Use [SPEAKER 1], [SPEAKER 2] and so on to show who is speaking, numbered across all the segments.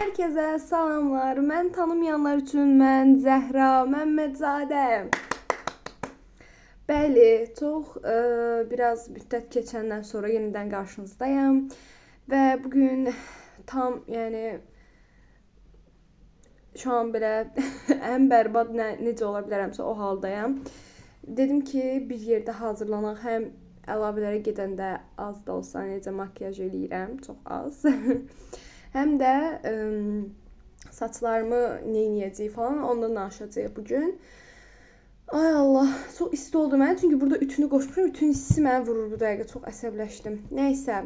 [SPEAKER 1] Herkese salamlar. Mən tanımayanlar üçün mən Zəhra Məmmədzadə. Bəli, çox biraz müddət keçəndən sonra yenidən qarşınızdayım və bu gün tam, yəni şu an belə ən bərbad necə ola bilərəmsə o haldayam. Dedim ki, bir yerdə hazırlanaq, həm əlavələrə gedəndə az da olsa necə makyaj eləyirəm, çox az. Həm də saçlarımı neyniyəcəyik falan, ondan danışacağıq bugün. Ay Allah, çox isti oldu mən, çünki burada ütünü qoşmuşum, ütünün istisi məni vurur bu dəqiqə, çox əsəbləşdim. Nəysə,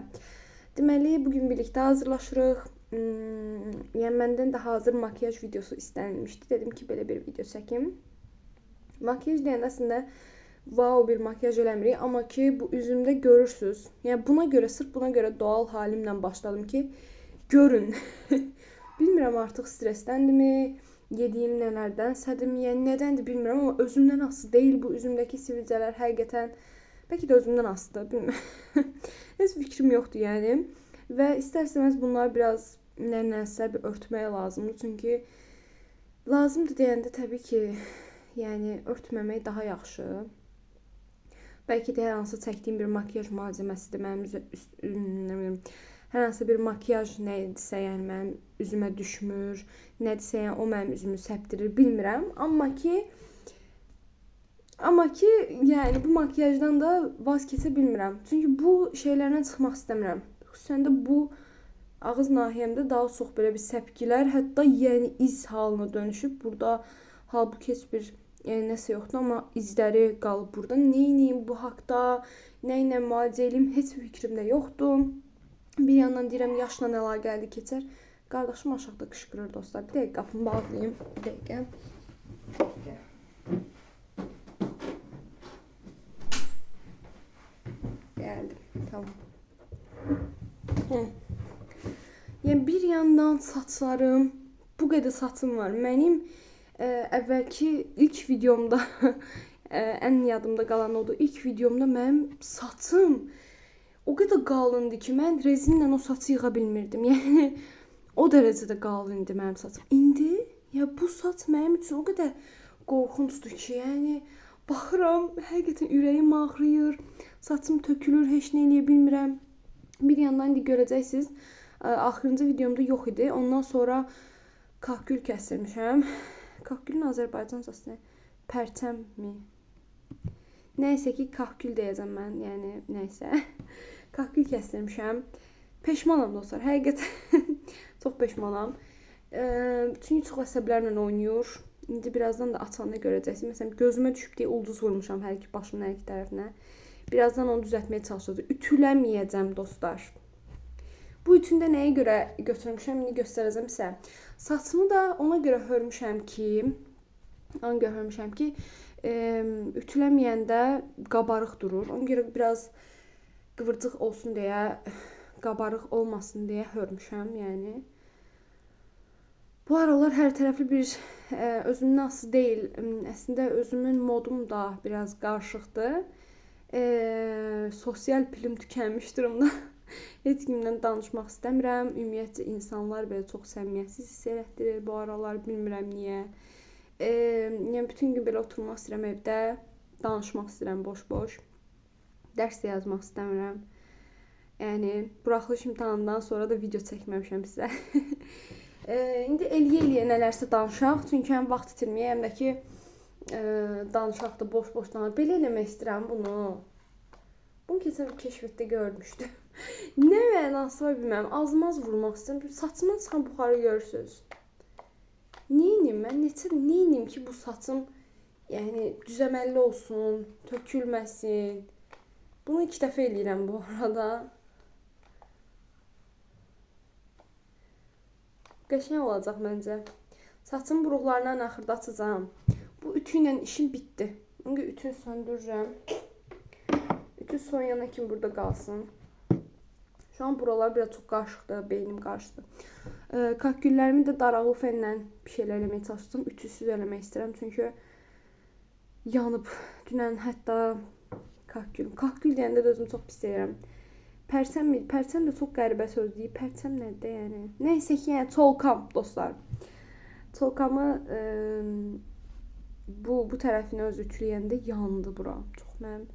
[SPEAKER 1] deməli bugün birlikdə hazırlaşırıq. Yəni məndən də hazır makyaj videosu istənilmişdi. Dedim ki, belə bir video çəkim. Makyaj deyəndə əslində wow bir makyaj eləmirik, amma ki bu üzümdə görürsüz. Yəni buna görə, sırf buna görə doğal halimlə başladım ki, görün. Bilmirəm artıq stressdəndirmi, yediyim nələrdənsədim, yəni nədəndir bilmirəm, amma özümdən asılı deyil bu üzümdəki sivilcələr həqiqətən. Bəlkə də özümdən asılıdır, bilmirəm. Heç fikrim yoxdur yəni. Və istər-istəməz bunları biraz nənəsə bir örtməyə lazımdır. Çünki lazımdır deyəndə təbii ki, yəni örtməmək daha yaxşı. Bəlkə də hər hansı çəkdiyim bir makyaj malzeməsidir mənim hər hansı bir makyaj nədirsə, yəni mənim üzümə düşmür, nədirsə, yəni o mənim üzümü səpdirir, bilmirəm. Amma ki, yəni bu makyajdan da vaz keçə bilmirəm. Çünki bu şeylərdən çıxmaq istəmirəm. Xüsusən də bu ağız nahiyəmdə daha çox belə bir səpkilər, hətta yəni iz halına dönüşüb. Burada halbuki heç bir yəni nəsə yoxdur, amma izləri qalıb burada. Neyniyim bu haqda, nə ilə müalicə eləyim, heç bir fikrimdə yoxdur. Bir yandan deyirəm, yaşla əlaqəli keçər. Qardaşım aşağıda qışqırır dostlar. Bir dəqiqə qapımı bağlayayım. Bir dəqiqə. Gəldim. Tamam. Yəni bir yandan saçlarım, bu qədər saçım var. Mənim əvvəlki ilk videomda ən yadımda qalan odur. İlk videomda mənim saçım o qədər qalındı ki, mən rezinlə o saçı yığa bilmirdim. Yəni o dərəcədə qalın idi mənim saçım. İndi ya bu saç mənim üçün o qədər qorxunçdur ki, yəni baxıram, həqiqətən ürəyim ağrıyır, saçım tökülür, heç nə eləyə bilmirəm. Bir yandan indi görəcəksiniz, axırıncı videomda yox idi. Ondan sonra kahkül kəsdirmişəm. Kahkülün Azərbaycan səsi pərçəmmi? Nəysə ki, kahkül deyəcəm mən, yəni nəysə. Kahkül kəsdirmişəm. Peşmanam dostlar, həqiqətən çox peşmanam. Çünki çox əsəblərlə oynayır. İndi birazdan da açanda görəcəksiniz. Məsələn, gözümə düşüb deyə ulduz vurmuşam hər iki başımın hər iki tərəfinə. Birazdan onu düzəltməyə çalışacağam. Ütüləməyəcəm dostlar. Bu ütünü də nəyə görə götürmüşəm, indi göstərəcəm sizə. Saçımı da ona görə hörmüşəm ki, ütüləməyəndə qabarıq durur. Ona görə biraz qıvırcıq olsun deyə, qabarıq olmasın deyə hörmüşəm, yəni. Bu aralar hər tərəfli bir özümdən asılı deyil. Əslində özümün modum da biraz qarışıqdır. Sosial pilim tükənmiş durumda. Heç kimlə danışmaq istəmirəm. Ümumiyyətcə insanlar belə çox səmimiyyətsiz hiss elətdirir bu aralar, bilmirəm niyə. Yəni bütün gün belə oturmaq istəyirəm evdə, danışmaq istəyirəm boş-boş. Dərs də yazmaq istəmirəm. Yəni buraxılış imtahanından sonra da video çəkməmişəm sizə. İndi eləyə nələrsə danışaq, çünki həm vaxt itirməyə, həm də ki danışaq da boş-boş danışaq. Belə eləmək istəyirəm bunu. Bunu keçən keşfətdə görmüşdüm. Nə mənası var bilmirəm, azmaz vurmaq istəyirəm. Saçımdan çıxan buxarı görürsünüz. Neynim mən, neynim ki bu saçım yəni düzəməlli olsun, tökülməsin. Bunu 2 dəfə eləyirəm bu arada. Qəşəng olacaq məncə. Saçın buruqlarından axırda açacağım. Bu ütü ilə işim bitdi. İndi ütünü söndürürəm. Ütü soyuyana kimi burada qalsın. Şu an buralar biraz çox qarışıqdır, beynim qarışdı. Kahküllərimi də darağı fənlə bir şeylər eləməyə çalışdım. Ütüsüz eləmək istəyirəm, çünki yanıb. Dünən hətta kahkül deyəndə də özümü çox pis deyirəm. Pərsəm mi? Pərsəm də çox qəribə söz deyib. Pərsəm nədir yəni? Nəysə ki, yəni çolkam dostlar. Çolkamı bu tərəfini öz ütüləyəndə yandı bura. Çox mənim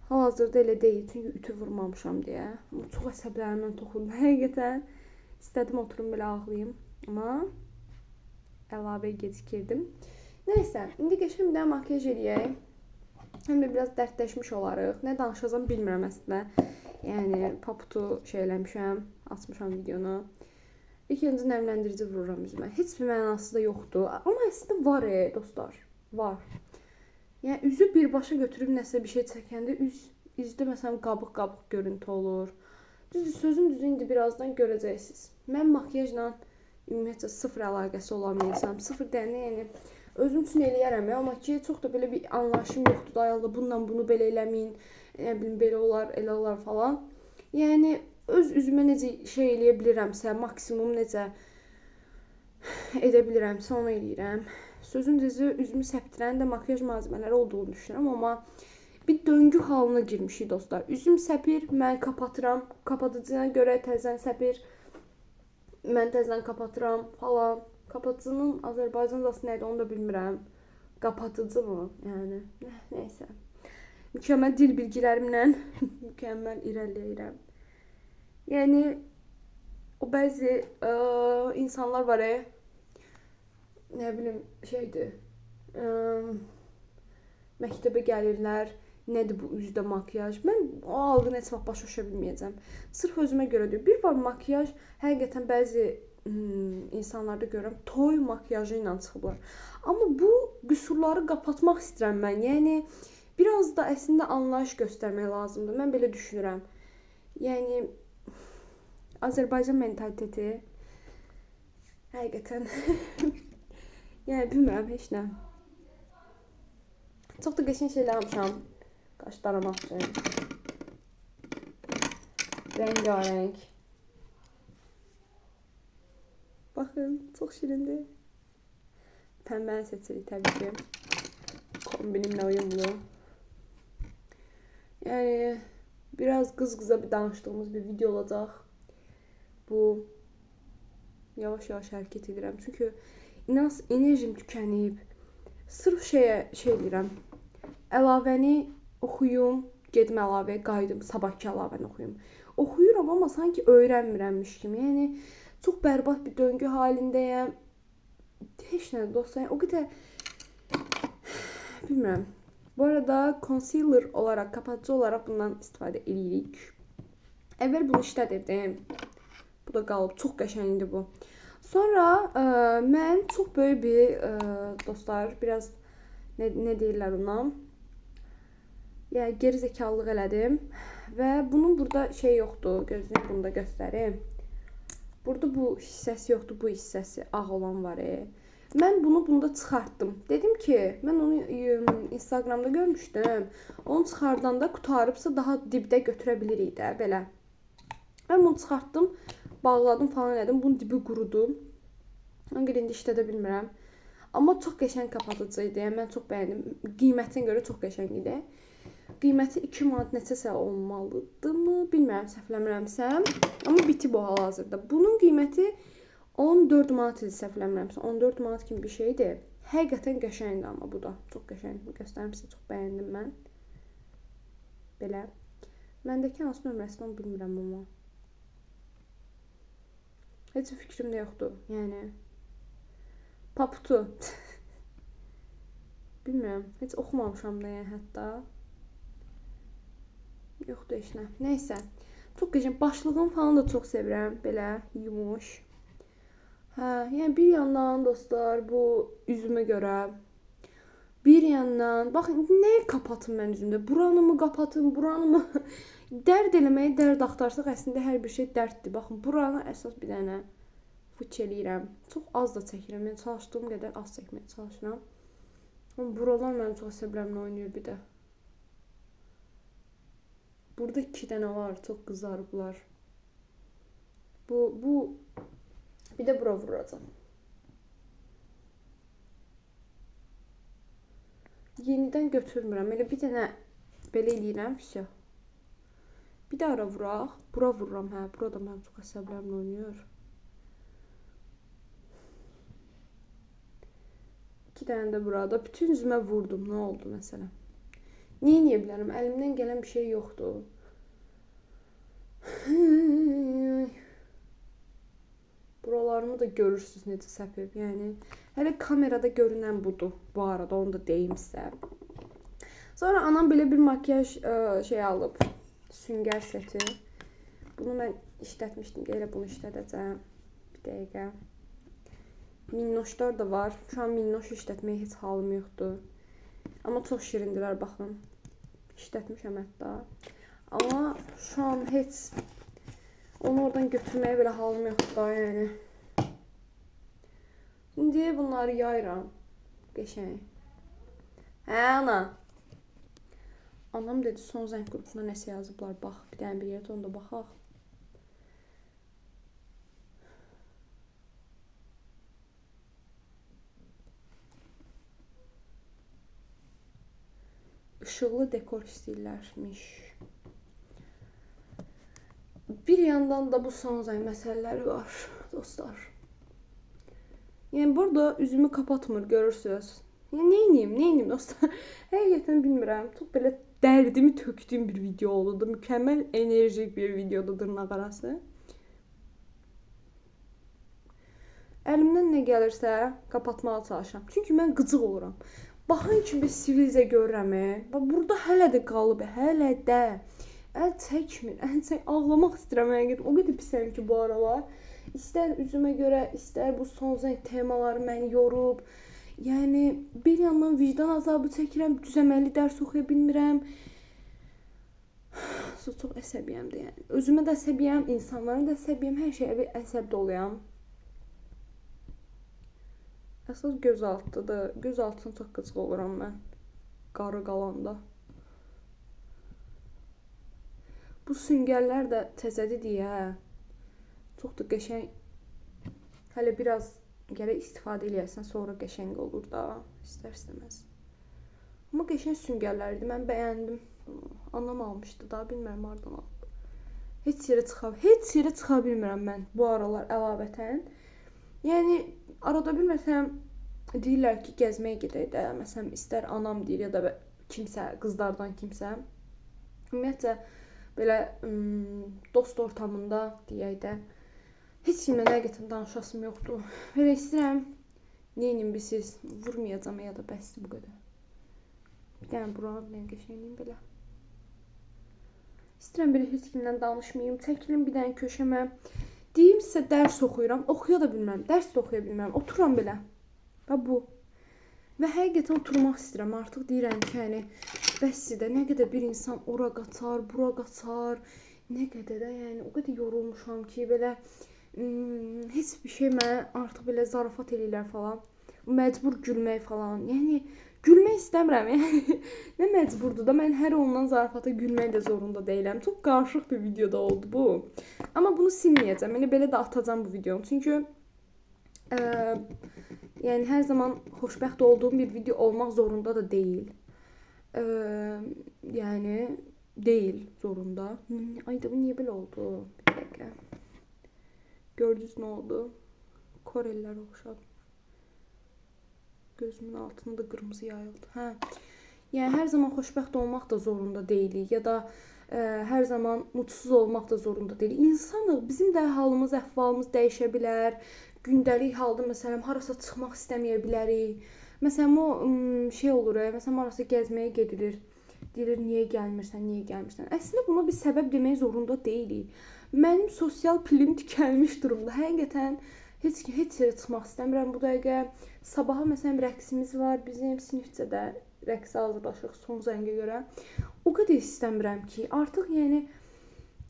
[SPEAKER 1] hal-hazırda elə deyil, çünki ütü vurmamışam deyə. Amma çox əsəblərimdən toxundu həqiqətən. İstədim oturum belə ağlayım, amma əlavə gecikirdim. Nəysə, indi qəşəng bir də makyaj eləyək. Həm də biraz dərdləşmiş olarıq. Nə danışacağam bilmirəm əslində. Yəni paputu eləmişəm, açmışam videonu. İlk öncə nəmləndirici vururam üzümə. Heç bir mənası da yoxdur. Amma əslində var dostlar, var. Yəni üzü birbaşa götürüb nəsə bir şey çəkəndə üzdə məsələn qabıq-qabıq görüntü olur. Düzdür, sözün düzü indi birazdan görəcəksiniz. Mən makyajla ümumiyyətlə sıfır əlaqəsi olan bir insanım. Sıfır deyəndə yəni özüm üçün eləyərəm ya, amma ki çox da belə bir anlayışım yoxdur. Dayalı bununla bunu belə eləməyin, nə bilim belə olar, elə olar falan. Yəni öz üzümə necə şey eləyə bilirəmsə, maksimum necə edə bilirəmsə onu eləyirəm. Sözün düzü üzümü səptirən də makyaj malzemələri olduğunu düşünürəm, amma bir döngü halına girmişik dostlar. Üzüm səpir, mən kapatıram, kapatıcına görə təzən səpir, mən təzən kapatıram falan. Kapatıcının Azərbaycancası nədir onu da bilmirəm. Kapatıcı mı? Yəni nəysə. Mükəmməl dil bilgilərimlə mükəmməl irəliləyirəm. Yəni o bəzi insanlar var nə bilim şeydir. Məktəbə gəlirlər. Nədir bu üzdə makyaj? Mən o algını heç vaxt başa düşə bilməyəcəm. Sırf özümə görə deyil. Bir var makyaj həqiqətən bəzi insanlarda görürəm toy makyajı ilə çıxıblar. Amma bu qüsurları qapatmaq istəyirəm mən. Yəni biraz da əslində anlayış göstərmək lazımdır. Mən belə düşünürəm. Yəni Azərbaycan mentaliteti həqiqətən yəni bilmirəm heç nə. Çox da qəşəng şeylər almışam. Qaşlarıma üçün. Rəngarəng. Baxın, çox şirindir. Pəmbəni seçirik təbii ki. Kombinimlə uyumlu. Yəni biraz qız-qıza bir danışdığımız bir video olacaq. Bu yavaş-yavaş hərəkət edirəm. Çünki enerjim tükənib. Sırf şey edirəm. Əlavəni oxuyum, gedim əlavəyə qayıdım, sabahki əlavəni oxuyum. Oxuyuram, amma sanki öyrənmirəmmiş kimi. Yəni çox bərbad bir döngü halindəyəm. Heç nə dostlar, o qədər bilmirəm. Bu arada concealer olaraq, kapatıcı olaraq bundan istifadə edirik. Əvvəl bunu işlədirdim. Bu da qalıb, çox qəşəngdir bu. Sonra mən çox böyük bir dostlar, biraz nə deyirlər ona? Yəni geri zekalılıq elədim və bunun burada şey yoxdur. Gözləyim bunu da göstərim. Burada bu hissəsi yoxdur, bu hissəsi ağ olan var. Mən bunu bunda çıxartdım. Dedim ki, mən onu Instagramda görmüşdüm. Onu çıxardanda qutarıbsa daha dibdə götürə bilirik də belə. Mən bunu çıxartdım, bağladım falan elədim. Bunun dibi qurudum. Ona görə indi işlədə bilmirəm. Amma çox qəşəng kapatıcı idi. Yəni mən çox bəyəndim. Qiymətinə görə çox qəşəng idi. Qiyməti 2 manat neçəsə olmalıdırmı? Bilmirəm, səhvləmirəmsə. Amma bitib o hal-hazırda. Bunun qiyməti 14 manat idi, səhvləmirəmsə. 14 manat kimi bir şeydir. Həqiqətən qəşəngdir amma bu da. Çox qəşəng. Göstərim sizə, çox bəyəndim mən. Belə. Məndəki hansı nömrəsini onu bilmirəm amma. Heç fikrim də yoxdur. Yəni paputu. Bilmirəm. Heç oxumamışam da yəni hətta. Yoxdur heç nə. Nəysə. Çox qəşəng. Başlığım falan da çox sevirəm. Belə yumuş. Hə, yəni bir yandan dostlar bu üzümə görə. Bir yandan baxın nəyi kapatım mən üzümdə? Buranı mı kapatım, buranı mı? Dərd eləməyi dərd axtarsaq əslində hər bir şey dərddir. Baxın buranı əsas bir dənə fıç eləyirəm. Çox az da çəkirəm. Yəni çalışdığım qədər az çəkməyə çalışıram. Amma buralar mənim çox əsəblərimlə oynayır bir də. Burada 2 dənə var, çox qızarıblar. Bu bir də bura vuracağam. Yenidən götürmürəm. Elə bir dənə belə eləyirəm, vəsə. Bir də ara vuraq. Bura vururam, hə. Burada mənim çox əsəblərimlə oynayır. 2 dənə də burada. Bütün üzümə vurdum. Nə oldu məsələn? Niyə eləyə bilərəm? Əlimdən gələn bir şey yoxdur. Buralarımı da görürsünüz necə səpib. Yəni hələ kamerada görünən budur. Bu arada onu da deyim sizə. Sonra anam belə bir makyaj şey alıb. Süngər seti. Bunu mən işlətmişdim. Elə bunu işlədəcəm. Bir dəqiqə. Minnoşlar da var. Şu an minnoş işlətməyə heç halım yoxdur. Amma çox şirindilər, baxın. İşlətmişəm hətta. Amma şu an heç onu oradan götürməyə belə halım yoxdur da, yəni. İndi bunları yayıram. Qəşəng. Hə, ana. Anam dedi, son zəng qrupuna nəsə yazıblar. Bax, bir dənə bir yerdə onda baxaq. Işıqlı dekor istəyirlərmiş. Bir yandan da bu son zəng məsələləri var, dostlar. Yəni, burada üzümü kapatmır, görürsünüz. Yəni, neyniyim dostlar? Həqiqətən bilmirəm. Çox belə dərdimi tökdüyüm bir video oldu. Mükəmməl enerjik bir videodur dırnaq arası. Əlimdən nə gəlirsə kapatmağa çalışıram. Çünki mən qıcıq oluram. Baxın kimi sivilizə görürəm. Burada hələ də qalıb, hələ də. Əl çəkmir, ağlamaq istəyirəm. O qədər pisəm ki bu aralar. İstər üzümə görə, istər bu son zəng temaları məni yorub. Yəni, bir yandan vicdan azabı çəkirəm, düzəməli dərs oxuya bilmirəm. Çox əsəbiyəm də, yəni. Özümə də əsəbiyəm, insanlara da əsəbiyəm, hər şeyə bir əsəb doluyam. Əsas göz altıdır. Göz altına çox qıcıq oluram mən. Qarı qalanda. Bu süngərlər də təzədir deyə. Çox da qəşəng. Hələ biraz gərək istifadə eləyəsən, sonra qəşəng olur da. İstər-istəməz. Amma qəşəng süngərlərdir. Mən bəyəndim. Anam almışdı da. Bilmirəm hardan alıb. Heç yerə çıxa bilmirəm mən bu aralar əlavətən. Yəni, arada bir məsələn deyirlər ki, gəzməyə gedək də. Məsələn, istər anam deyir ya da kimsə, qızlardan kimsə. Ümumiyyətcə, belə dost ortamında deyək də. Heç kimlə həqiqətən danışasım yoxdur. Belə istəyirəm, neynim bilsiz, vurmayacam ya da bəsdir bu qədər. Bir dənə buranı bir dənə qəşəngiyim belə. İstəyirəm belə heç kimlə danışmayayım, çəkilim bir dənə köşəmə. Deyim sizə dərs oxuyuram, oxuya da bilməm, dərs də oxuya bilməm, oturam belə. Və bu. Və həqiqətən oturmaq istəyirəm, artıq deyirəm ki, yəni, bəsdir də, nə qədər bir insan ora qaçar, bura qaçar, nə qədər də, yəni, o qədər yorulmuşam ki, belə, heç bir şey mənə artıq belə zarafat eləyirlər falan, məcbur gülmək falan, yəni, gülmək istəmirəm, yəni, nə məcburdur da, mən hər olunan zarafata gülmək də zorunda deyiləm. Çox qarışıq bir videoda oldu bu. Amma bunu silməyəcəm, yəni belə də atacam bu videonu. Çünki yəni hər zaman xoşbəxt olduğum bir video olmaq zorunda da deyil. Yəni deyil zorunda. Ay da bu niyə belə oldu? Bir dəqiqə. Gördünüz nə oldu? Korellər oxşadı. Gözümün altında da qırmızı yayıldı. Hə. Yəni hər zaman xoşbəxt olmaq da zorunda deyilik ya da hər zaman mutsuz olmaq da zorunda deyilik. İnsanıq, bizim də halımız, əhvalımız dəyişə bilər. Gündəlik halda məsələn harasa çıxmaq istəməyə bilərik. Məsələn o şey olur, məsələn harasa gəzməyə gedilir. Deyilir niyə gəlmirsən? Əslində buna bir səbəb demək zorunda deyilik. Mənim sosial pilim tükənmiş durumda. Həqiqətən heç yerə çıxmaq istəmirəm bu dəqiqə. Sabaha məsələn rəqsimiz var bizim sinifcədə. Rəqsə hazırlaşırıq son zəngə görə. O qədər istəmirəm ki, artıq yəni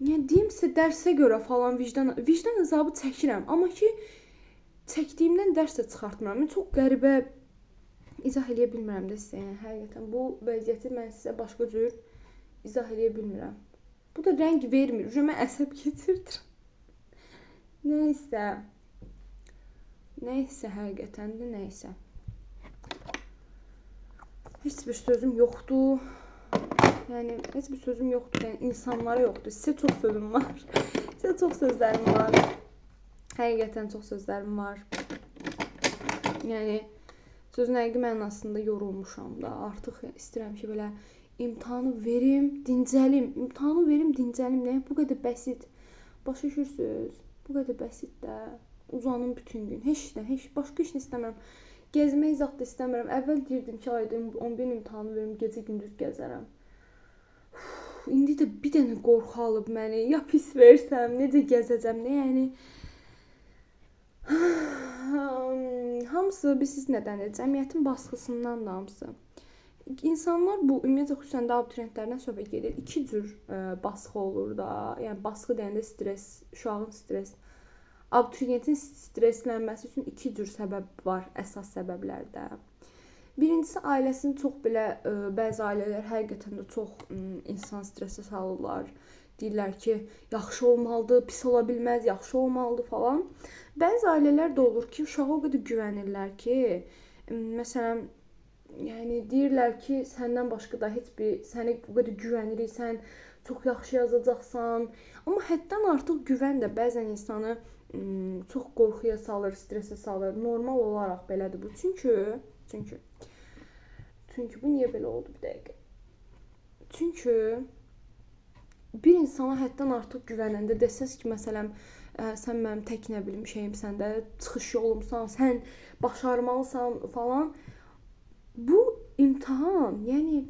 [SPEAKER 1] deyim sizə dərsə görə falan vicdan əzabı çəkirəm. Amma ki çəkdiyimdən dərs də çıxartmıram. Mən çox qəribə izah eləyə bilmirəm də sizə. Yəni həqiqətən bu vəziyyəti mən sizə başqa cür izah eləyə bilmirəm. Bu da rəng vermir. Mən əsəb keçirdir. Nəysə həqiqətən də nəysə. Heç bir sözüm yoxdur. Yəni heç bir sözüm yoxdur. Yəni insanlara yoxdur. Sizə çox sözüm var. Sizə çox sözlərim var. Həqiqətən çox sözlərim var. Yəni sözün həqiqi mənasında yorulmuşam da. Artıq istəyirəm ki, belə imtahanı verim, dincəlim. İmtahanı verim, dincəlim. Nəyə bu qədər bəsit? Başa düşürsüz? Bu qədər bəsit də. Uzanım bütün gün. Heç başqa iş istəmirəm. Gezmək zad da istəmirəm. Əvvəl deyirdim ki, ayda 11 imtahanı verim, gecə gündüz gəzərəm. İndi də bir dənə qorxu alıb məni. Ya pis versəm, necə gəzəcəm, nə yəni? Hamısı siz nədən cəmiyyətin baskısından da hamısı. İnsanlar bu ümumiyyətlə xüsusən də abituriyentlərdən söhbət gedir. İki cür baskı olur da. Yəni baskı deyəndə stres, uşağın stres. Abituriyentin streslənməsi üçün iki cür səbəb var, əsas səbəblərdə. Birincisi ailəsini çox belə bəzi ailələr həqiqətən də çox insan stresə salırlar. Deyirlər ki, yaxşı olmalıdır, pis ola bilməz, yaxşı olmalıdır falan. Bəzi ailələr də olur ki, uşağa o qədər güvənirlər ki, məsələn, yəni deyirlər ki, səndən başqa da heç bir sənə o qədər güvənirik, sən çox yaxşı yazacaqsan. Amma həddən artıq güvən də bəzən insanı çox qorxuya salır, stresə salır. Normal olaraq belədir bu. Çünki bu niyə belə oldu bir dəqiqə? Çünki bir insana həddən artıq güvənəndə desəz ki, məsələn, sən mənim tək nə bilim şeyimsən də, çıxış yolumsan, sən başarmalısan falan. Bu imtahan, yəni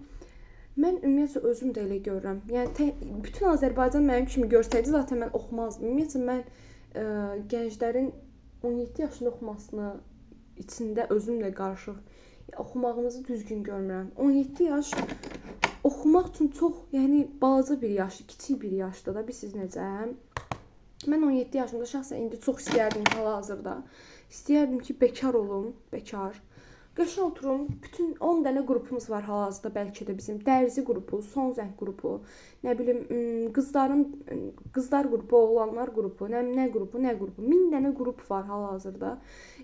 [SPEAKER 1] mən ümumiyyətlə özüm də elə görürəm. Yəni bütün Azərbaycan mənim kimi görsəydi, zaten mən oxumazdım. Ümumiyyətlə mən gənclərin 17 yaşında oxumasını içində özümlə qarışıq oxumağınızı düzgün görmürəm. 17 yaş oxumaq üçün çox, yəni balaca bir yaş, kiçik bir yaşda da siz necə? Mən 17 yaşımda şəxsən indi çox istəyərdim ki, hal-hazırda. İstəyərdim ki, bekar olum, bekar. Qəşəng oturum, bütün 10 dənə qrupumuz var hal-hazırda bəlkə də bizim. Dərzi qrupu, son zəng qrupu, nə bilim, qızlar qrupu, oğlanlar qrupu, nə qrupu. 1000 dənə qrup var hal-hazırda.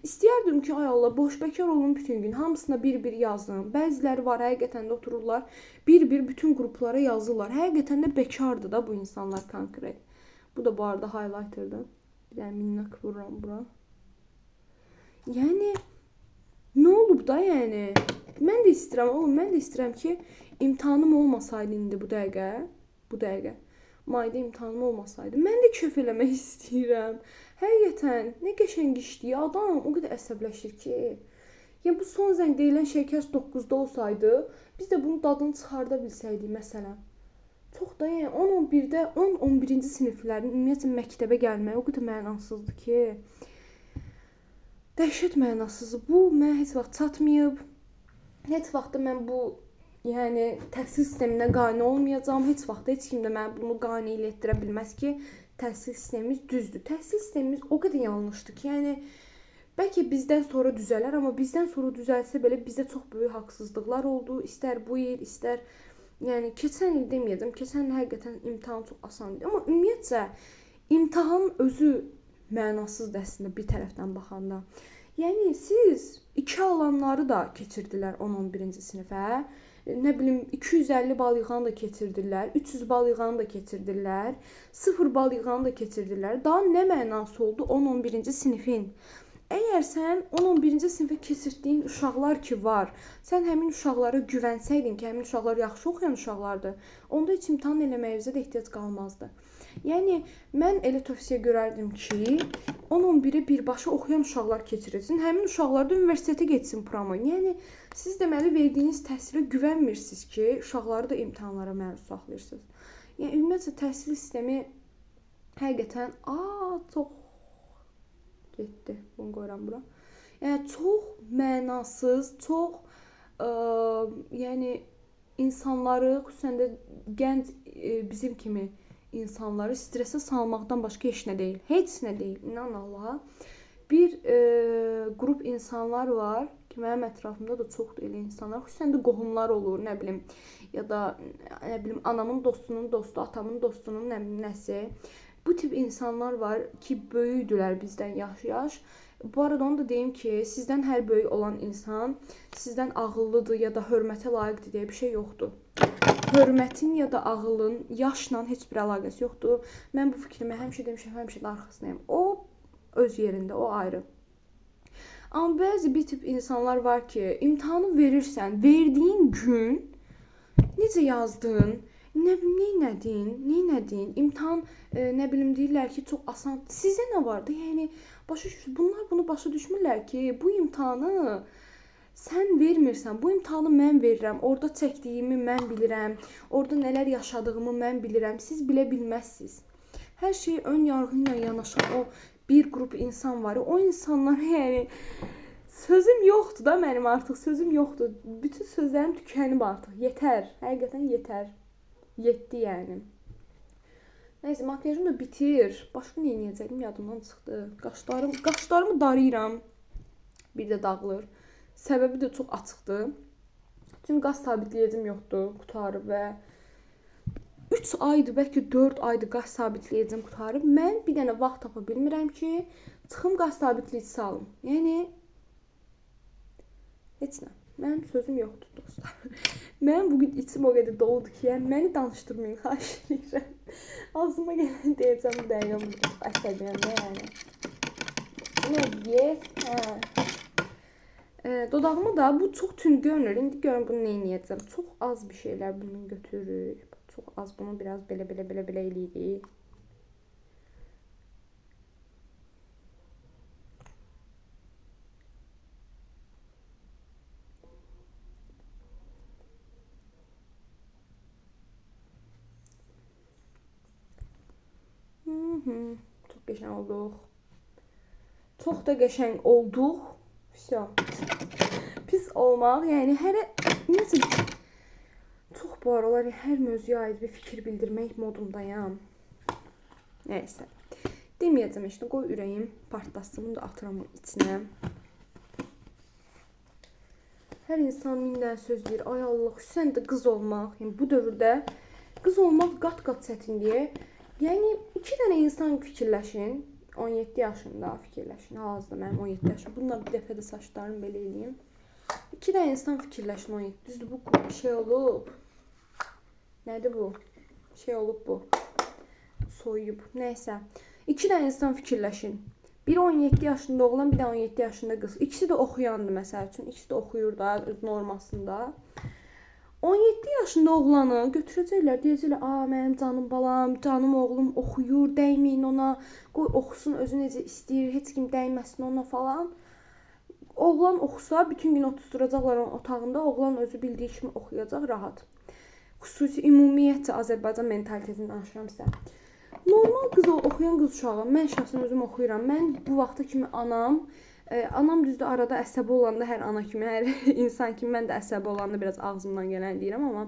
[SPEAKER 1] İstəyərdim ki, ay Allah, boş bekar olum bütün gün. Hamısına bir-bir yazım. Bəziləri var, həqiqətən də otururlar, bir-bir bütün qruplara yazırlar. Həqiqətən də bekardır da bu insanlar konkret. Bu da bu arada highlighter'dır. Bir dənə minnak vururam bura. Yəni nə olub da yəni? Mən də istəyirəm, oğlum, mən də istəyirəm ki, imtahanım olmasaydı indi bu dəqiqə, mayda imtahanım olmasaydı, mən də köf eləmək istəyirəm. Həqiqətən, nə qəşəng işləyir. Adam o qədər əsəbləşir ki, ya bu son zəng deyilən şey kəs 9-da olsaydı, biz də bunun dadını çıxarda bilsəydik məsələn. Çox da yəni 10-11-də 10-11-ci siniflərin ümumiyyətlə məktəbə gəlməyi o qədər mənasızdır ki, dəhşət mənasızdır. Bu mənə heç vaxt çatmayıb. Heç vaxt da mən bu yəni təhsil sisteminə qane olmayacağam. Heç vaxt heç kim də mənə bunu qane etdirə bilməz ki, təhsil sistemimiz düzdür. Təhsil sistemimiz o qədər yanlışdır ki, yəni bəlkə bizdən sonra düzələr, amma bizdən sonra düzəlsə belə bizdə çox böyük haqsızlıqlar oldu. İstər bu il, istər yəni keçən il deməyəcəm. Keçən il həqiqətən imtahan çox asan idi. Amma ümumiyyətcə imtahan özü mənasızdır əslində bir tərəfdən baxanda. Yəni siz 2 alanları da keçirdilər 10-11-ci sinifə. Nə bilim 250 bal yığanı da keçirdilər, 300 bal yığanı da keçirdilər, 0 bal yığanı da keçirdilər. Daha nə mənası oldu 10-11-ci sinifin? Əgər sən 10-11-ci sinifə keçirtdiyin uşaqlar ki var, sən həmin uşaqlara güvənsəydin ki, həmin uşaqlar yaxşı oxuyan uşaqlardır, onda heç imtahan eləməyinizə də ehtiyac qalmazdı. Yəni mən elə tövsiyə görərdim ki, 10-11-i birbaşa oxuyan uşaqlar keçirilsin, həmin uşaqlar da universitetə getsin promo. Yəni siz deməli verdiyiniz təhsilə güvənmirsiniz ki, uşaqları da imtahanlara məruz saxlayırsınız. Yəni ümumiyyətlə təhsil sistemi həqiqətən çox getdi. Bunu qoyuram bura. Yəni çox mənasız, çox yəni insanları, xüsusən də gənc bizim kimi insanları stresə salmaqdan başqa heç nə deyil. Heç nə deyil. İnan Allaha. Bir qrup insanlar var ki, mənim ətrafımda da çoxdur elə insanlar. Xüsusən də qohumlar olur, nə bilim, ya da nə bilim anamın dostunun dostu, atamın dostunun nəsə. Bu tip insanlar var ki, böyükdülər bizdən yaş-yaş. Bu arada onu da deyim ki, sizdən hər böyük olan insan sizdən ağıllıdır ya da hörmətə layiqdir deyə bir şey yoxdur. hörmətin ya da ağılın yaşla heç bir əlaqəsi yoxdur. Mən bu fikrimi həmişə demişəm, həmişə də arxasındayım. O öz yerində, o ayrı. Amma bəzi bir tip insanlar var ki, imtahanı verirsən, verdiyin gün necə yazdın, neynədin, imtahan nə bilim deyirlər ki, çox asan. Sizə nə vardı? Yəni bunlar bunu başa düşmürlər ki, bu imtahanı sən vermirsən, bu imtahanı mən verirəm. Orada çəkdiyimi mən bilirəm. Orada nələr yaşadığımı mən bilirəm. Siz bilə bilməzsiniz. Hər şey ön yarğı ilə yanaşan o bir qrup insan var. O insanlara yəni sözüm yoxdur da mənim artıq. Sözüm yoxdur. Bütün sözlərim tükənib artıq. Yetər. Həqiqətən yetər. Yetdi yəni. Nəysə, makyajım da bitir. Başqa nə edəcəyim yadımdan çıxdı. Qaşlarımı darayıram. Bir də dağılır. Səbəbi də çox açıqdır. Çünki qaş sabitləyicim yoxdur, qutarıb və 3 aydır, bəlkə 4 aydır qaş sabitləyicim qutarıb. Mən bir dənə vaxt tapa bilmirəm ki, çıxım qaş sabitləyicisi alım. Yəni heç nə. Mənim sözüm yoxdur dostlar. Mənim bugün içim o qədər doludur ki, yəni məni danışdırmayın, xahiş edirəm. Ağzıma gələn deyəcəm bu dəqiqə bu əsəbiyəm də yəni. Nə deyək? Dodağımı da bu çox tünd görünür. İndi görün bunu nə edəcəm. Çox az bir şeylər bunu götürürük. Çox az bunu biraz belə eləyirik. Çox qəşəng olduq. Çox da qəşəng olduq. Всё. Pis olmaq, yəni necə çox bu aralar hər mövzuya aid bir fikir bildirmək modundayam. Nəysə. Deməyəcəm işte, qoy ürəyim partlasın, bunu da atıram içinə. Hər insan min dənə söz deyir. Ay Allah, xüsusən də qız olmaq, yəni bu dövrdə qız olmaq qat-qat çətindir. Yəni 2 dənə insan fikirləşin. 17 yaşında fikirləşin. Hal-hazırda mənim 17 yaşım. Bununla bir dəfə də saçlarımı belə eləyim. 2 dənə insan fikirləşin 17. Düzdür, bu şey olub. Nədir bu? Şey olub bu. Soyuyub. Nəysə. 2 dənə insan fikirləşin. Biri 17 yaşında oğlan, bir də 17 yaşında qız. İkisi də oxuyandı məsəl üçün. İkisi də oxuyur da öz normasında. 17 yaşında oğlanı götürəcəklər, deyəcəklər, mənim canım balam, canım oğlum oxuyur, dəyməyin ona, qoy oxusun, özü necə istəyir, heç kim dəyməsin ona falan. Oğlan oxusa, bütün gün oturacaqlar onun otağında, oğlan özü bildiyi kimi oxuyacaq, rahat. Xüsusi, ümumiyyətcə Azərbaycan mentalitetini danışıram sizə. Normal qız oxuyan qız uşağı, mən şəxsən özüm oxuyuram. Mən bu vaxta kimi anam düzdür arada əsəbi olanda hər ana kimi, hər insan kimi mən də əsəbi olanda biraz ağzımdan gələn deyirəm, amma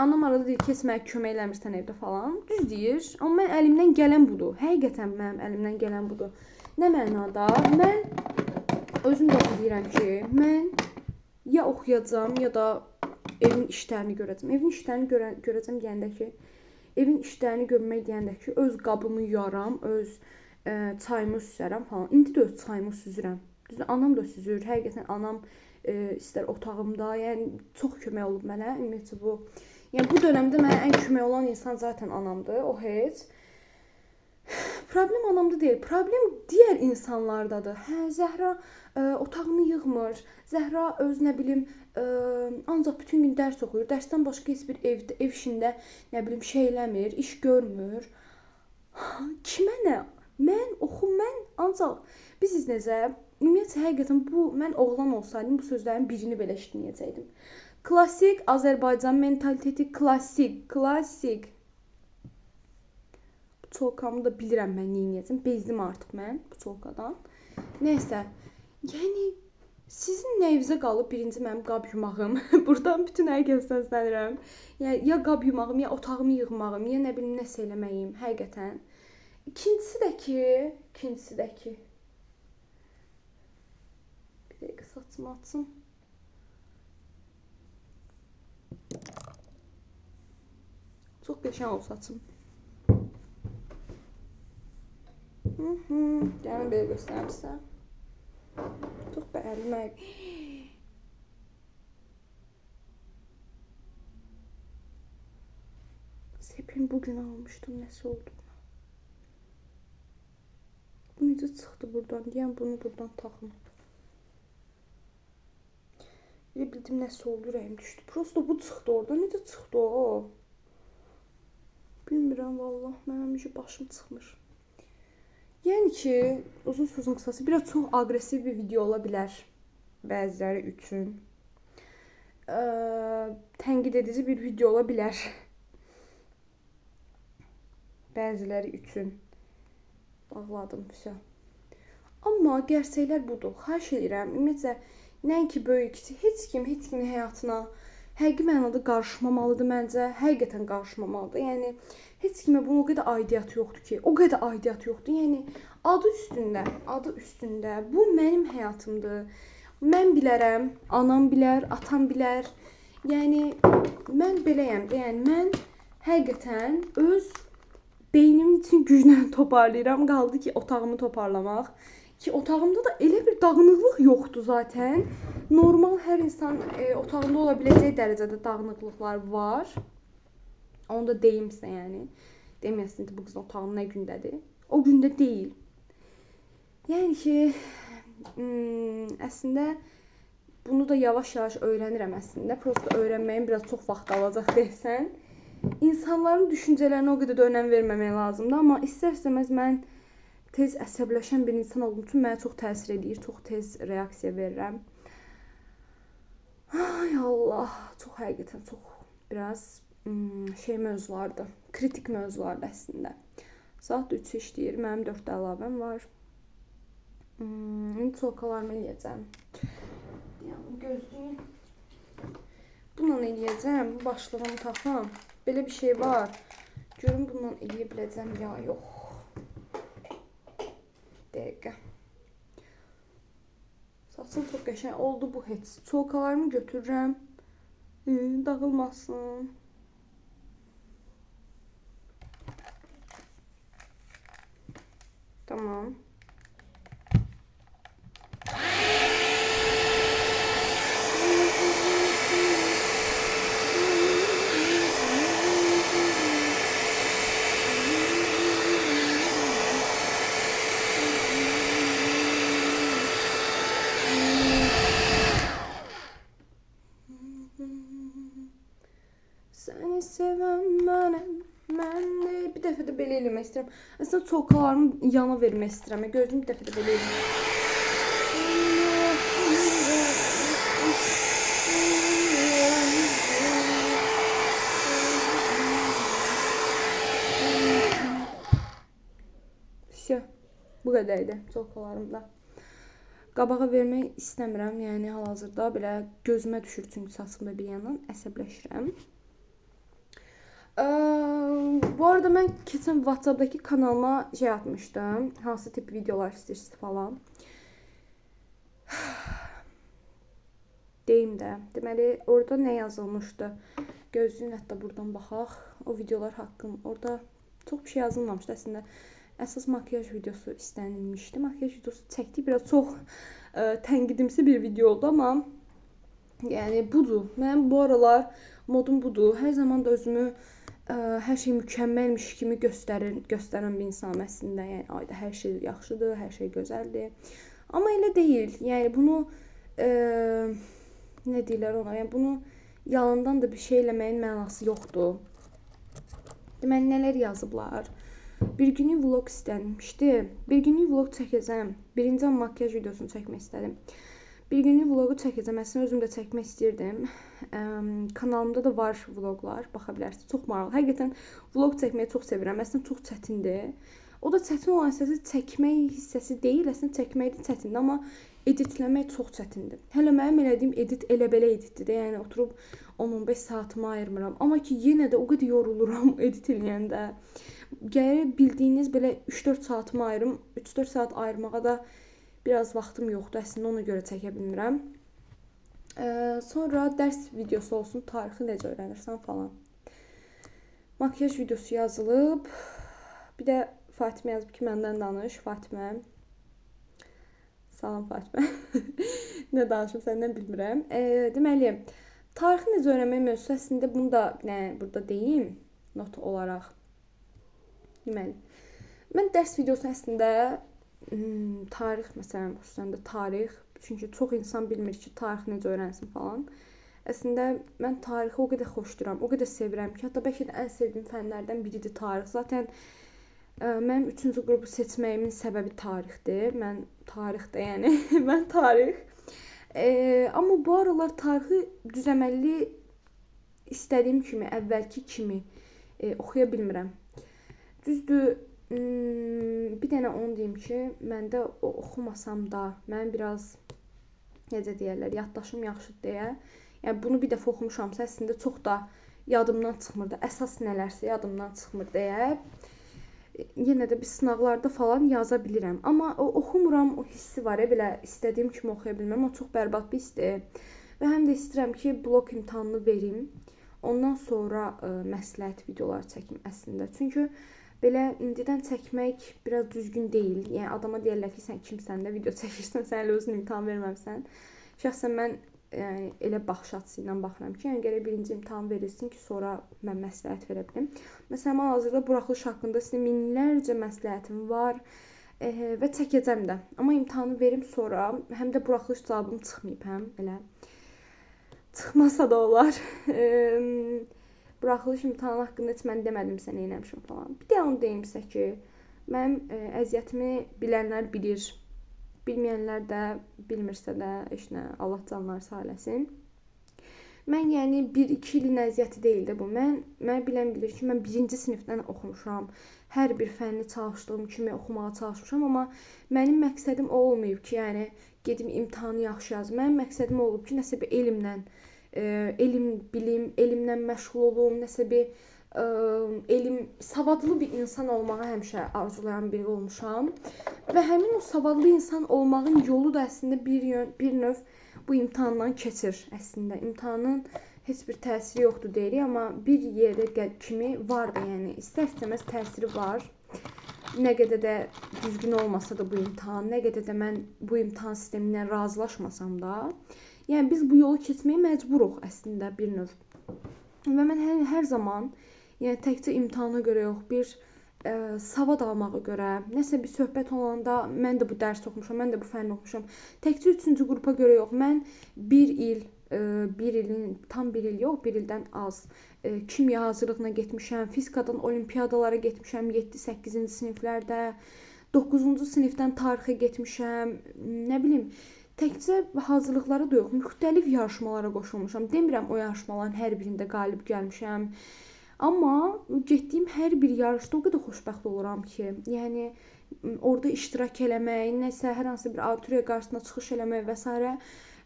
[SPEAKER 1] anam arada deyir ki, mənə kömək eləmirsən evdə falan. Düz deyir, amma mən əlimdən gələn budur. Həqiqətən mənim əlimdən gələn budur. Nə mənada? Mən özüm də deyirəm ki, mən ya oxuyacağam, ya da evin işlərini görəcəm. Evin işlərini görəcəm deyəndə ki, evin işlərini görmək deyəndə ki, öz qabımı yuyaram, öz çayımı süzərəm falan. İndi də öz çayımı süzürəm. Düzdür, anam da süzür. Həqiqətən anam istər otağımda, yəni çox kömək olub mənə. Ümumiyyətlə bu. Yəni bu dövrdə mənə ən kömək olan insan zaten anamdır. O heç. Problem anamda deyil. Problem digər insanlardadır. Zəhra otağını yığmır. Zəhra öz nə bilim ancaq bütün gün dərs oxuyur. Dərsdən başqa heç bir ev işində nə bilim şey eləmir, iş görmür. Kimə nə? Mən ancaq biz necə, ümumiyyətlə həqiqətən mən oğlan olsaydım bu sözlərin birini belə eşitməyəcəkdim. Klassik Azərbaycan mentaliteti, klassik. Bu çolkamı da bilirəm mən neyiniyəcəm, bezdim artıq mən bu çolkadan. Nəysə, yəni sizin nəyinizə qalıb birinci mənim qab yumağım. Buradan bütün hər kəsə səslənirəm. Yəni ya qab yumağım, ya otağımı yığmağım, ya nə bilim nəsə eləməyim, həqiqətən. İkincisi də ki. Bir dəqiqə saçımı açsın. Çox qəşəng oldu saçım. Gəlin belə göstərəm sizə. Çox bəyəndim. Krem bugün almışdım. Nəsə oldu? Bu necə çıxdı buradan? Deyəm bunu buradan taxım. Elə bildim nəsə oldu, ürəyim düşdü. Prosto bu çıxdı oradan. Necə çıxdı o? Bilmirəm vallah. Mənim necə başım çıxmır. Yəni ki, uzun sözün qısası biraz çox aqressiv bir video ola bilər bəziləri üçün. Tənqid edici bir video ola bilər bəziləri üçün. Bağladım все. Amma gerçəklər budur. Xahiş edirəm, ümumiyyətlə nəinki böyük, kiçik, heç kimin həyatına həqiqi mənada qarışmamalıdır məncə. Həqiqətən qarışmamalıdır. Yəni heç kimə bunun o qədər aidiyyatı yoxdur ki. O qədər aidiyyatı yoxdur. Yəni adı üstündə. Bu mənim həyatımdır. Mən bilərəm, anam bilər, atam bilər. Yəni mən beləyəm də. Yəni mən həqiqətən öz beynimin için güclə toparlayıram. Qaldı ki, otağımı toparlamaq. Ki otağımda da elə bir dağınıqlıq yoxdur zaten. Normal hər insan otağında ola biləcək dərəcədə dağınıqlıqlar var. Onu da deyim sizə yəni. Deməyəsin ki, bu qızın otağı nə gündədir. O gündə deyil. Yəni ki, əslində bunu da yavaş-yavaş öyrənirəm əslində. Prosto öyrənməyin biraz çox vaxt alacaq deyəsən. İnsanların düşüncələrinə o qədər də önəm verməmək lazımdır. Amma istər-istəməz mən tez əsəbləşən bir insan olduğum üçün mənə çox təsir edir. Çox tez reaksiya verirəm. Ay Allah, çox həqiqətən çox biraz şey mövzulardır. Kritik mövzulardır əslində. Saat 3 işləyir. Mənim 4 əlavəm var. İndi çolkalarımı eləyəcəm. Gözlüyüm. Bununla eləyəcəm. Bu başlığımı taxam. Belə bir şey var. Görüm bununla eləyə biləcəm ya yox. Dəqiqə. Saçım çox qəşəng oldu bu heç. Çolkalarımı götürürəm. Dağılmasın. Tamam. Səni sevən mənəm. Mən də bir dəfə də belə eləmək istəyirəm. Əslində çolkalarımı yana vermək istəyirəm. Gözüm bir dəfə də belə eləyim. Все. Bu qədər idi çolkalarımda. Qabağa vermək istəmirəm. Yəni hal-hazırda belə gözümə düşür çünki saçımda bir yandan əsəbləşirəm. Bu arada mən keçən WhatsApp'daki kanalıma şey atmışdım. Hansı tip videolar istəyirsiniz falan. Deyim də. Deməli, orada nə yazılmışdı? Gözləyin hətta buradan baxaq. O videolar haqqında. Orada çox bir şey yazılmamışdı əslində. Əsas makyaj videosu istənilmişdi. Makyaj videosu çəkdik. Biraz çox tənqidimsi bir video oldu amma yəni budur. Mənim bu aralar modum budur. Hər zaman da özümü hər şey mükəmməlmiş kimi göstərən bir insanım əslində. Yəni ayda hər şey yaxşıdır, hər şey gözəldir. Amma elə deyil. Yəni bunu nə deyirlər ona? Yəni bunu yalandan da bir şey eləməyin mənası yoxdur. Deməli nələr yazıblar? Bir günlük vlog istənilmişdi. Bir günlük vlog çəkəcəm. Birinci makyaj videosunu çəkmək istədim. Bir günlük vlogu çəkəcəm. Əslində özüm də çəkmək istirdim. Kanalımda da var vloglar. Baxa bilərsiniz. Çox maraqlı. Həqiqətən vlog çəkməyi çox sevirəm. Əslində çox çətindir. O da çətin olan hissəsi çəkmək hissəsi deyil. Əslində çəkmək də çətindir, amma editləmək çox çətindir. Hələ mənim elədiyim edit elə-belə editdir də. Yəni oturub 10-15 saatımı ayırmıram. Amma ki yenə də o qədər yoruluram edit eləyəndə. Gəlir bildiyiniz belə 3-4 saatımı ayırım. 3-4 saat ayırmağa da biraz vaxtım yoxdur. Əslində ona görə çəkə bilmirəm. Sonra dərs videosu olsun, tarixi necə öyrənirsən falan. Makyaj videosu yazılıb. Bir də Fatimə yazıb ki, məndən danış. Fatimə. Salam Fatimə. Nə danışım səndən bilmirəm. Deməli, tarixi necə öyrənmək mövzusu əslində bunu da burada deyim. not olaraq. Deməli, mən dərs videosu əslində tarix məsələn, xüsusən də tarix, çünki çox insan bilmir ki, tarix necə öyrənsin falan. Əslində mən tarixi o qədər xoşlayıram, o qədər sevirəm ki, hətta bəlkə də ən sevdiyim fənlərdən biridir tarix. Zaten mənim 3-cü qrupu seçməyimin səbəbi tarixdir. Mən tarixdə, yəni mən tarix. Amma bu aralar tarixi düzəməlli istədiyim kimi, əvvəlki kimi oxuya bilmirəm. Düzdür, bir dənə onu deyim ki, məndə oxumasam da, mən biraz, necə deyərlər, yaddaşım yaxşıdır deyə, yəni bunu bir dəfə oxumuşamsa, əslində çox da yadımdan çıxmır da, əsas nələrsə yadımdan çıxmır deyə, yenə də bir sınaqlarda falan yaza bilirəm. Amma o oxumuram, o hissi var, belə istədiyim kimi oxuya bilməm, o çox bərbad bir hissdir. Və həm də istəyirəm ki, blok imtahanını verim, ondan sonra məsləhət videolar çəkim əslində. Çünki belə indidən çəkmək biraz düzgün deyil. Yəni adama deyirlər ki, sən kimsən də video çəkirsən, sən elə özün imtahan verməmisən. Şəxsən mən yəni elə baxış açısı ilə baxıram ki, yəni gərək birinci imtahan verilsin ki, sonra mən məsləhət verə bilim. Məsələn, hazırda buraxılış haqqında sizə minlərcə məsləhətim var və çəkəcəm də. Amma imtahanı verim sonra, həm də buraxılış cavabım çıxmayıb, həm elə. Çıxmasa da olar. Buraxılış imtahanı haqqında heç mən demədimsə nə etmişəm falan. Bir də onu deyimsə ki, mənim əziyyətimi bilənlər bilir. Bilməyənlər də, bilmirsə də, heç nə, Allah canları sağ eləsin. Mən yəni 1-2 ilin əziyyəti deyil də bu. Mən bilən bilir ki, mən 1-ci sinifdən oxumuşam. Hər bir fənni çalışdığım kimi oxumağa çalışmışam, amma mənim məqsədim o olmayıb ki, yəni gedim imtahanı yaxşı yazım. Mənim məqsədim olub ki, nəsə bir elmlə elm bilim, elmlə məşğul olum, nəsə bir savadlı bir insan olmağı həmişə arzulayan biri olmuşam. Və həmin o savadlı insan olmağın yolu da əslində bir növ bu imtahandan keçir əslində. İmtahanın heç bir təsiri yoxdur deyirik, amma bir yerə kimi var da, yəni istər-istəməz təsiri var. Nə qədər də düzgün olmasa da bu imtahan, nə qədər də mən bu imtahan sistemi ilə razılaşmasam da, yəni biz bu yolu keçməyə məcburuq əslində bir növ. Və mən hər zaman, yəni təkcə imtahana görə yox, bir savad almağa görə, nəsə bir söhbət olanda mən də bu dərs oxumuşam, mən də bu fənni oxumuşam. Təkcə 3-cü qrupa görə yox, mən bir ildən az kimya hazırlığına getmişəm, fizikadan olimpiyadalara getmişəm 7-8-ci siniflərdə, 9-cu sinifdən tarixə getmişəm, nə bilim, təkcə hazırlıqlara da yox, müxtəlif yarışmalara qoşulmuşam. Demirəm o yarışmaların hər birində qalib gəlmişəm. Amma getdiyim hər bir yarışda o qədər xoşbəxt oluram ki, yəni orada iştirak eləmək, nəsə hər hansı bir auditoriya qarşısına çıxış eləmək və s.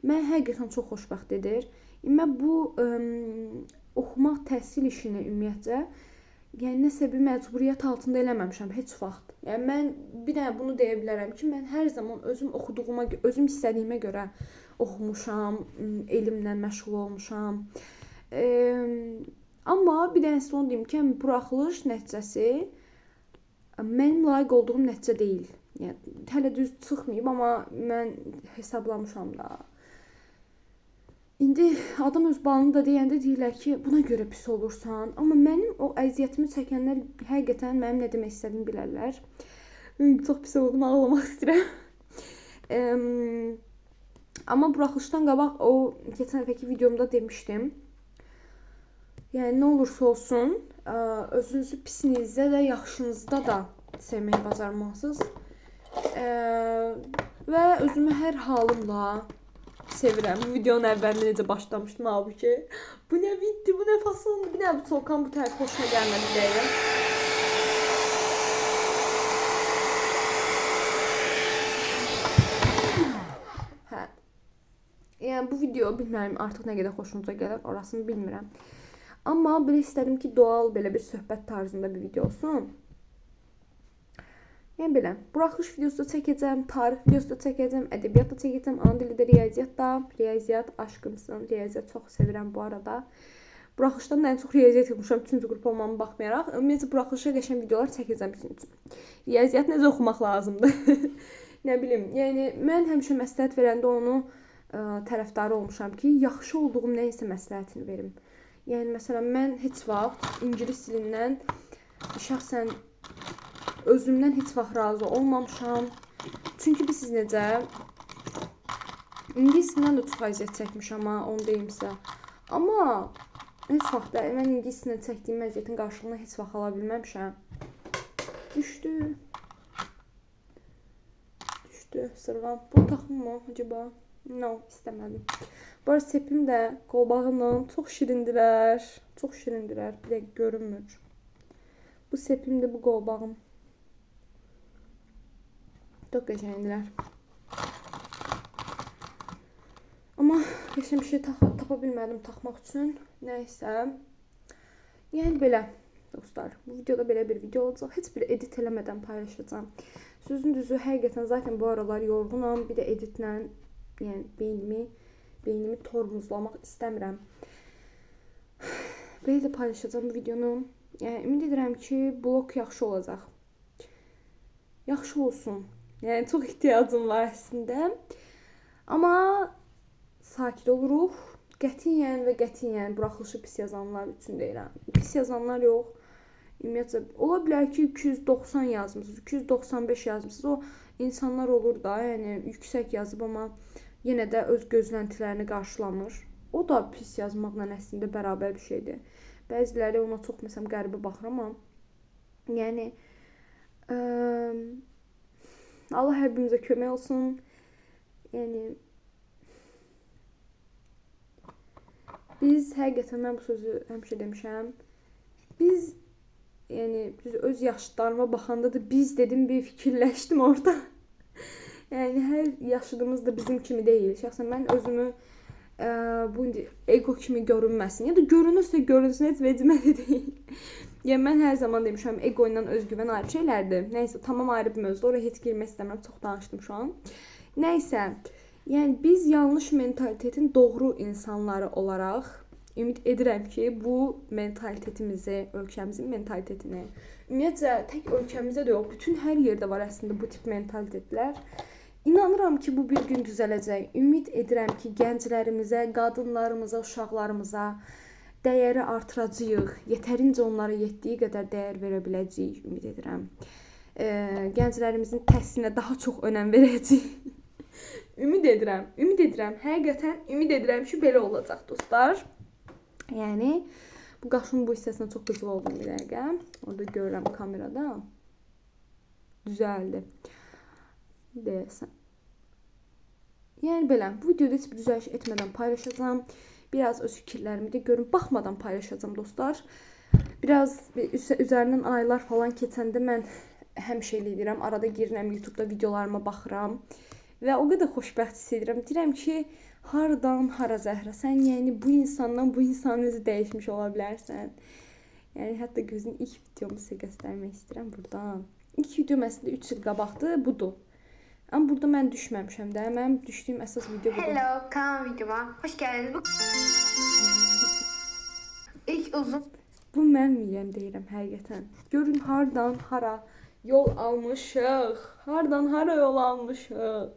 [SPEAKER 1] Mən həqiqətən çox xoşbəxt edir. Mən bu oxumaq, təhsil işini ümumiyyətcə, yəni nəsə bir məcburiyyət altında eləməmişəm heç vaxt. Yəni mən bir dənə bunu deyə bilərəm ki, mən hər zaman özüm oxuduğuma, özüm istədiyimə görə oxumuşam, elmlə məşğul olmuşam. Amma bir dənə sizə onu deyim ki, buraxılış nəticəsi mənim layiq olduğum nəticə deyil. Yəni hələ düz çıxmayıb, amma mən hesablamışam da. İndi adam öz balını da deyəndə deyirlər ki, buna görə pis olursan. Amma mənim o əziyyətimi çəkənlər həqiqətən mənim nə demək istədiyimi bilərlər. Çox pis oldum, ağlamaq istəyirəm. Amma buraxılışdan qabaq o keçən dəfəki videomda demişdim. Yəni nə olursa olsun, özünüzü pisinizdə də, yaxşınızda da sevməyi bacarmalısınız. Və özümü hər halımla sevirəm. Bu videonun əvvəlində necə başlamışdım halbuki. Bu nə bitti, bu nə fasıldı, bir nə bu Solkan bu tərəf xoşuna gəlmədi deyirəm. Hə. Yəni bu video bilmirəm artıq nə qədər xoşunuza gələr, orasını bilmirəm. Amma belə istədim ki, doğal belə bir söhbət tarzında bir video olsun. Yəni belə, buraxılış videosu da çəkəcəm, tarix videosu da çəkəcəm, ədəbiyyat da çəkəcəm, ana dili də, riyaziyyat da. Riyaziyyat aşkımsın, riyaziyyat çox sevirəm bu arada. Buraxılışdan da ən çox riyaziyyat yapmışam, 3-cü qrup olmamı baxmayaraq. Ümumiyyətlə buraxılışa qəşəng videolar çəkəcəm sizin üçün. Riyaziyyat necə oxumaq lazımdır? Nə bilim, yəni mən həmişə məsləhət verəndə onu tərəfdarı olmuşam ki, yaxşı olduğum nəyəsə məsləhətini verim. Yəni məsələn mən heç vaxt ingilis dilindən şəxsən özümdən heç vaxt razı olmamışam. Çünki siz necə ingilis dilindən də çox əziyyət çəkmişəm amma onu deyim sizə. Amma heç vaxt da mən ingilis dilində çəkdiyim əziyyətin qarşılığını heç vaxt ala bilməmişəm. Düşdü. Sırğam. Bu taxım mı acaba? No, istəmədim. Bu arada sepim də qolbağımla çox şirindirər. Çox şirindirər. Bir dəqiqə görünmür. Bu sepim də bu qolbağım. Çox qəşəngdirlər. Amma qəşəng bir şey tapa bilmədim taxmaq üçün. Nəysə. Yəni belə dostlar. Bu videoda belə bir video olacaq. Heç bir edit eləmədən paylaşacağam. Sözün düzü, həqiqətən zaten bu aralar yorğunam. Bir də editlə yəni beynimi tormozlamaq istəmirəm. Belə də paylaşacağım bu videonu. Yəni ümid edirəm ki, blog yaxşı olacaq. Yaxşı olsun. Yəni çox ehtiyacım var əslində. Amma sakit oluruq. Qətiyyən və qətiyyən buraxılışı pis yazanlar üçün deyirəm. Pis yazanlar yox. Ümumiyyətlə, ola bilər ki, 290 yazmısınız, 295 yazmısınız. O insanlar olur da, yəni yüksək yazıb, amma yenə də öz gözləntilərini qarşılamır. O da pis yazmaqla əslində bərabər bir şeydir. Bəziləri ona çox məsələn qəribə baxır, amma yəni Allah hər birimizə kömək olsun. Yəni biz həqiqətən mən bu sözü həmişə demişəm. Biz yəni öz yaşlarıma baxanda da biz dedim bir fikirləşdim orada. Yəni hər yaşadığımız da bizim kimi deyil. Şəxsən mən özümü bu ego kimi görünməsin ya da görünürsə görünsün, heç vecməli deyil. Yəni mən hər zaman demişəm ego ilə özgüvən ayrı şeylərdir. Nəysə tamam ayrı bir mövzudur. Oraya heç girmək istəmirəm. Çox danışdım şu an. Nəysə, yəni biz yanlış mentalitetin doğru insanları olaraq ümid edirəm ki, bu mentalitetimizə, ölkəmizin mentalitetini, ümumiyyətlə tək ölkəmizdə də yox, bütün hər yerdə var əslində bu tip mentalitetlər. İnanıram ki, bu bir gün düzələcək. Ümid edirəm ki, gənclərimizə, qadınlarımıza, uşaqlarımıza dəyəri artıracağıq. Yetərincə onlara yetdiyi qədər dəyər verə biləcəyik, ümid edirəm. Gənclərimizin təhsilinə daha çox önəm verəcəyik. Ümid edirəm, həqiqətən ümid edirəm ki, belə olacaq dostlar. Yəni, bu qaşımın bu hissəsinə çox qızıl oldum bir dəqiqə. Orada görürəm kamerada. Düzəldi. Deyəsən. Yəni belə, bu videoda heç bir düzəliş etmədən paylaşacağım. Biraz öz fikirlərimi də görün. Baxmadan paylaşacağım dostlar. Biraz üzərindən aylar falan keçəndə mən həmişə elə edirəm. Arada girirəm YouTube'da videolarıma baxıram. Və o qədər xoşbəxt hiss edirəm. Deyirəm ki, hardan hara Zəhra, sən yəni bu insandan bu insan necə dəyişmiş ola bilərsən. Yəni hətta gözün ilk videomu sizə göstərmək istəyirəm buradan. İlk videom əslində 3 il qabaqdır, budur. Amma burada mən düşməmişəm də. Mənim düşdüyüm əsas video budur.
[SPEAKER 2] Hello, kanal videoma hoş geldiniz. İlk uzun.
[SPEAKER 1] Bu mən miyəm deyirəm həqiqətən. Görün hardan hara yol almışıq. Hardan hara yol almışıq.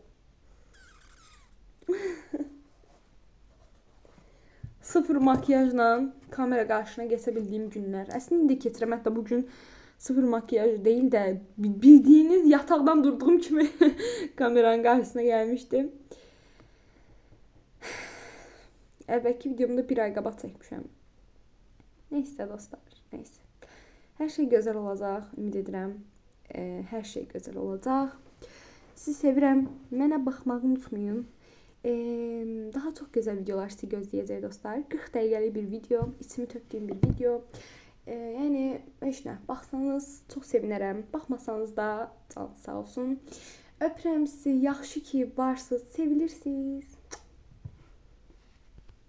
[SPEAKER 1] Sıfır makyajla kamera qarşısına keçə bildiyim günlər. Əslində indi keçirəm, hətta bugün sıfır makyaj deyil də bildiyiniz yataqdan durduğum kimi kameranın qarşısına gəlmişdim. Əvvəlki videomda bir ay qabaq çəkmişəm. Nəysə dostlar, nəysə. Hər şey gözəl olacaq, ümid edirəm. Hər şey gözəl olacaq. Sizi sevirəm. Mənə baxmağı unutmayın. Daha çox gözəl videolar sizi gözləyəcək dostlar. 40 dəqiqəlik bir video, içimi tökdüyüm bir video. Yəni heç nə, baxsanız çox sevinərəm. Baxmasanız da can sağ olsun. Öpürəm sizi. Yaxşı ki varsınız, sevilirsiniz.